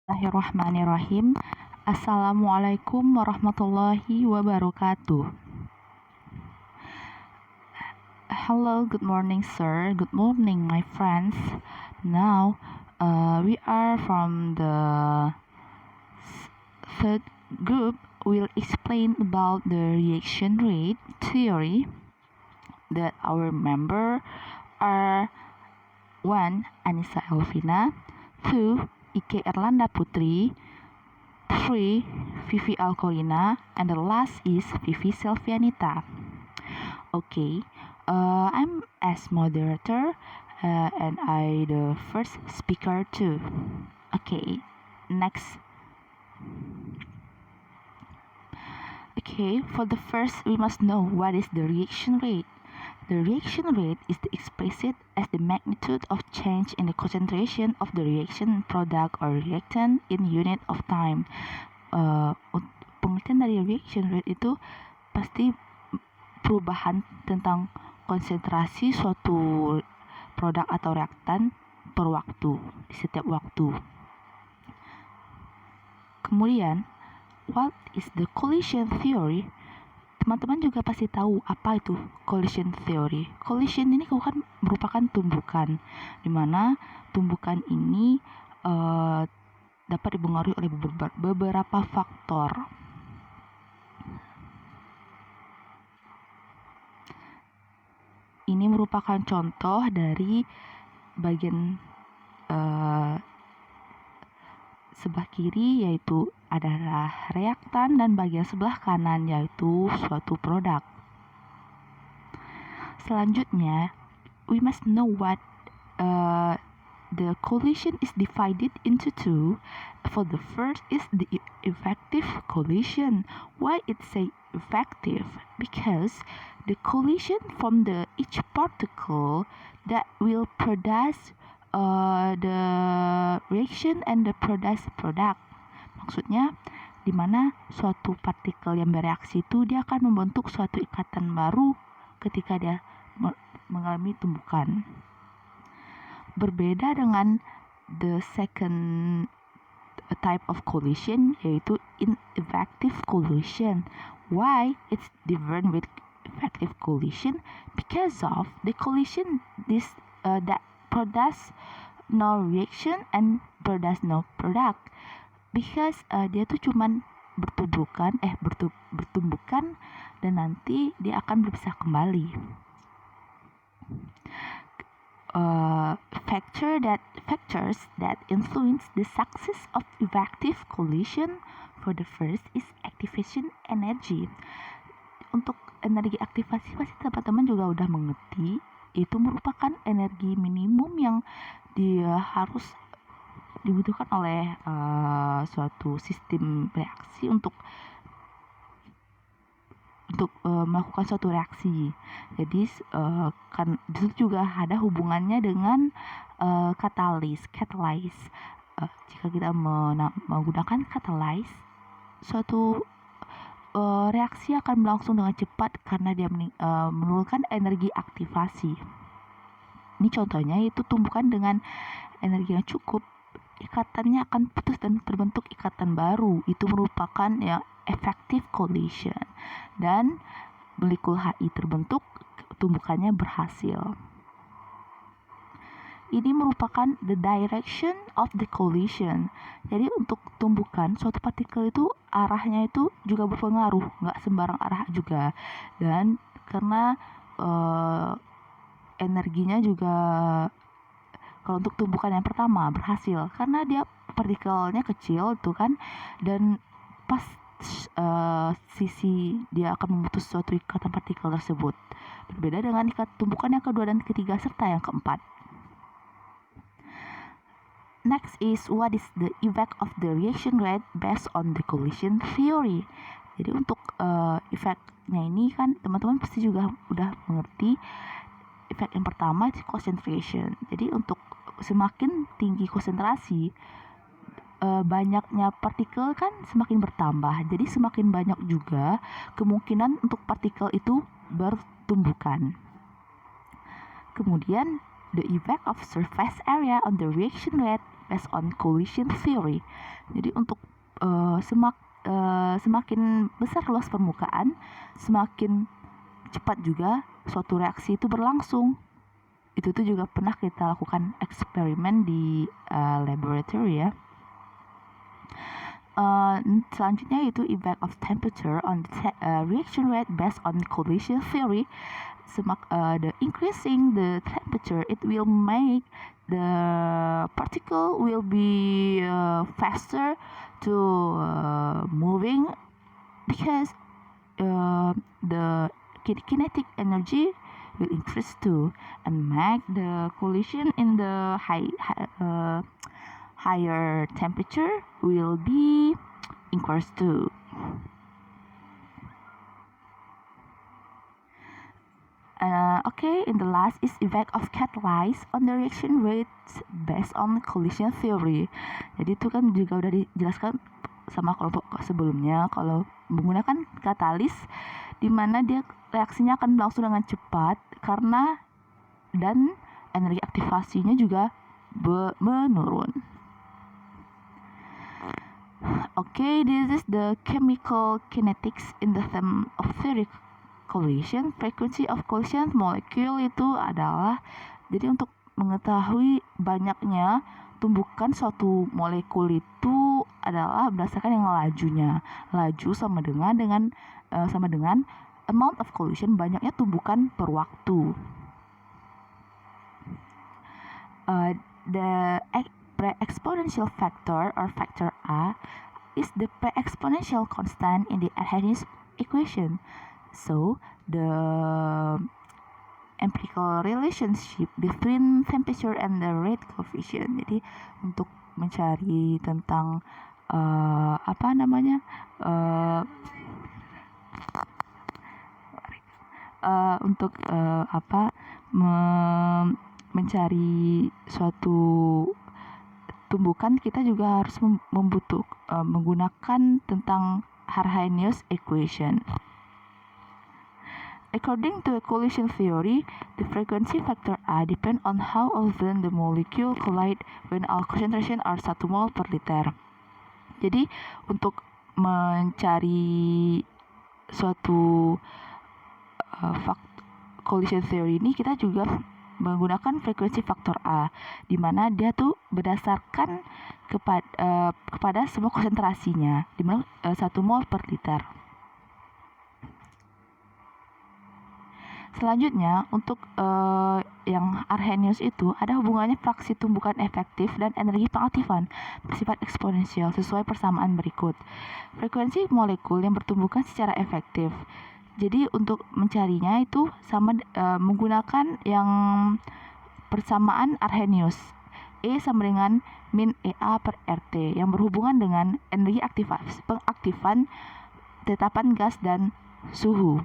Bismillahirrahmanirrahim. Assalamualaikum warahmatullahi wabarakatuh. Hello, good morning, sir. Good morning, my friends. Now, we are from the third group. We'll explain about the reaction rate theory that our member are 1. Anissa Elvina, 2. Ike Erlanda Putri, 3. Vivi Alkolina, and the last is Vivi Selvianita. Okay, I'm as moderator and I the first speaker too. Okay, next. Okay, for the first we must know what is the reaction rate. The reaction rate is expressed as the magnitude of change in the concentration of the reaction product or reactant in unit of time. Pengertian dari reaction rate itu pasti perubahan tentang konsentrasi suatu produk atau reaktan per waktu, di setiap waktu. Kemudian, what is the collision theory? Teman-teman juga pasti tahu apa itu collision theory. Collision ini kan merupakan tumbukan, di mana tumbukan ini dapat dipengaruhi oleh beberapa faktor. Ini merupakan contoh dari bagian sebelah kiri yaitu adalah reaktan dan bagian sebelah kanan yaitu suatu produk. Selanjutnya, we must know what the collision is divided into two. For the first is the effective collision. Why it say effective? Because the collision from the each particle that will produce the reaction and the product. Maksudnya, di mana suatu partikel yang bereaksi itu dia akan membentuk suatu ikatan baru ketika dia mengalami tumbukan. Berbeda dengan the second type of collision yaitu ineffective collision. Why it's different with effective collision? Because of the collision that produce no reaction and produce no product. Because dia tuh cuman bertumbukan dan nanti dia akan berpisah kembali. Factors that influence the success of effective collision. For the first is activation energy. Untuk energi aktivasi pasti teman-teman juga udah mengerti, itu merupakan energi minimum yang dia harus dibutuhkan oleh suatu sistem reaksi untuk melakukan suatu reaksi. Jadi kan itu juga ada hubungannya dengan catalyze. Jika kita menggunakan catalyze, suatu reaksi akan berlangsung dengan cepat karena dia menurunkan energi aktivasi. Ini contohnya yaitu tumbukan dengan energi yang cukup, ikatannya akan putus dan terbentuk ikatan baru. Itu merupakan ya effective collision. Dan molekul HI terbentuk, tumbukannya berhasil. Ini merupakan the direction of the collision. Jadi untuk tumbukan suatu partikel itu arahnya itu juga berpengaruh, nggak sembarang arah juga. Dan karena energinya juga kalau untuk tumbukan yang pertama berhasil karena dia partikelnya kecil tuh kan, dan pas sisi dia akan memutus suatu ikatan partikel tersebut. Berbeda dengan tumbukan yang kedua dan ketiga serta yang keempat. Next is what is the effect of the reaction rate based on the collision theory. Jadi untuk efeknya ini kan teman-teman pasti juga udah mengerti. Efek yang pertama itu concentration. Jadi untuk semakin tinggi konsentrasi, banyaknya partikel kan semakin bertambah. Jadi semakin banyak juga kemungkinan untuk partikel itu bertumbukan. Kemudian the effect of surface area on the reaction rate based on collision theory. Jadi untuk semakin besar luas permukaan, semakin cepat juga suatu reaksi itu berlangsung. Itu tuh juga pernah kita lakukan eksperimen di laboratory ya. Selanjutnya itu effect of temperature on the reaction rate based on collision theory. The increasing the temperature, it will make the particle will be faster to moving, because the kinetic energy will increase too, and make the collision in the higher temperature will be increased too. In the last is effect of catalyze on the reaction rates based on collision theory. Jadi itu kan juga udah dijelaskan sama kelompok sebelumnya, kalau menggunakan katalis di mana dia reaksinya akan berlangsung dengan cepat dan energi aktivasinya juga menurun. This is the chemical kinetics in the term of theory collision. Frequency of collision molecule itu adalah, jadi untuk mengetahui banyaknya tumbukan suatu molekul itu adalah berdasarkan yang lajunya. Laju sama dengan amount of collision, banyaknya tumbukan per waktu. The pre-exponential factor or factor A is the pre-exponential constant in the Arrhenius equation. So the empirical relationship between temperature and the rate coefficient. Jadi untuk mencari tentang mencari suatu tumbukan, kita juga harus menggunakan tentang Arrhenius equation. According to the collision theory, the frequency factor A depends on how often the molecule collide when all concentration are 1 mol per liter. Jadi untuk mencari suatu collision theory ini, kita juga menggunakan frekuensi faktor A, di mana dia tuh berdasarkan kepada semua konsentrasinya, di mana 1 mol per liter. Selanjutnya, untuk yang Arrhenius itu ada hubungannya fraksi tumbukan efektif dan energi pengaktifan bersifat eksponensial sesuai persamaan berikut. Frekuensi molekul yang bertumbukan secara efektif. Jadi untuk mencarinya itu sama menggunakan yang persamaan Arrhenius. E sama dengan min EA per RT yang berhubungan dengan energi pengaktifan tetapan gas dan suhu.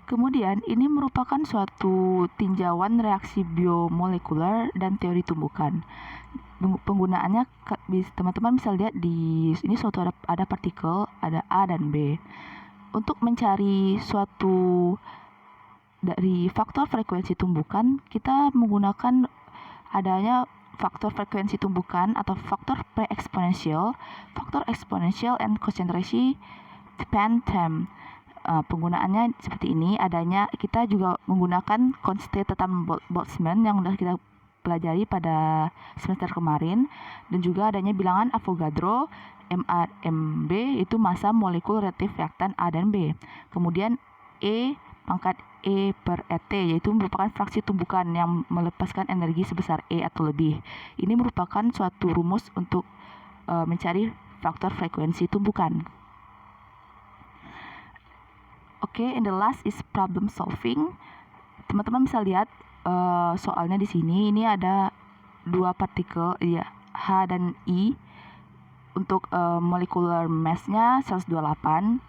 Kemudian ini merupakan suatu tinjauan reaksi biomolekuler dan teori tumbukan. Penggunaannya teman-teman bisa lihat di sini suatu ada partikel, ada A dan B. Untuk mencari suatu dari faktor frekuensi tumbukan, kita menggunakan adanya faktor frekuensi tumbukan atau faktor pre-exponential, faktor exponential and concentration depend time. Penggunaannya seperti ini, adanya kita juga menggunakan konstan Boltzmann yang sudah kita pelajari pada semester kemarin, dan juga adanya bilangan Avogadro MA/MB itu massa molekul reaktif reaktan A dan B. Kemudian E pangkat E per ET, yaitu merupakan fraksi tumbukan yang melepaskan energi sebesar E atau lebih. Ini merupakan suatu rumus untuk mencari faktor frekuensi tumbukan. In the last is problem solving. Teman-teman bisa lihat soalnya di sini. Ini ada 2 partikel, H dan I. Untuk molecular mass-nya 128.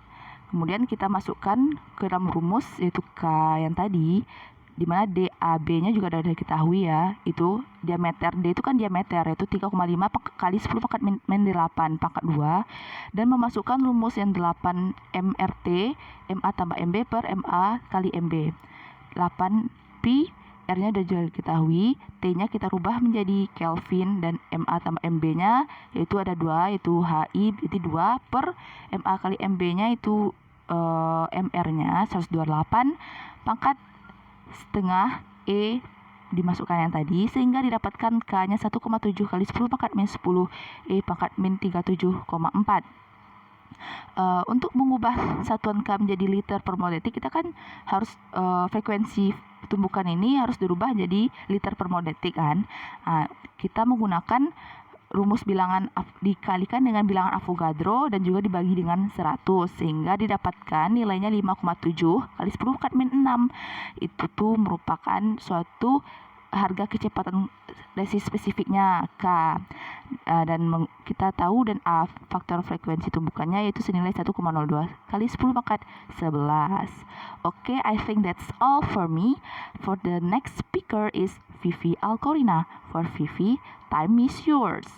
Kemudian kita masukkan ke dalam rumus, yaitu K yang tadi, di mana DAB-nya juga sudah diketahui ya. Itu diameter, D itu kan diameter, yaitu 3,5 kali 10 pangkat min 8 pangkat 2, dan memasukkan rumus yang 8 MRT MA tambah MB per MA kali MB, 8 Pi R-nya udah jelas diketahui, T-nya kita rubah menjadi Kelvin, dan MA tambah MB-nya yaitu ada 2, yaitu HI berarti 2 per MA kali MB-nya itu MR-nya 128 pangkat setengah E dimasukkan yang tadi, sehingga didapatkan K-nya 1,7 kali 10 pangkat min 10 E pangkat min 37,4. Untuk mengubah satuan K menjadi liter per mol detik, kita kan harus frekuensi tumbukan ini harus dirubah jadi liter per mol detik kan. Kita menggunakan rumus bilangan dikalikan dengan bilangan Avogadro dan juga dibagi dengan 100, sehingga didapatkan nilainya 5,7 kali 10 pangkat min 6. Itu tuh merupakan suatu harga kecepatan dari spesifiknya K. Dan kita tahu dan faktor frekuensi tumbukannya yaitu senilai 1,02 kali 10 pangkat 11. Okay, I think that's all for me. For the next speaker is Vivi Alcorina. For Vivi, time is yours.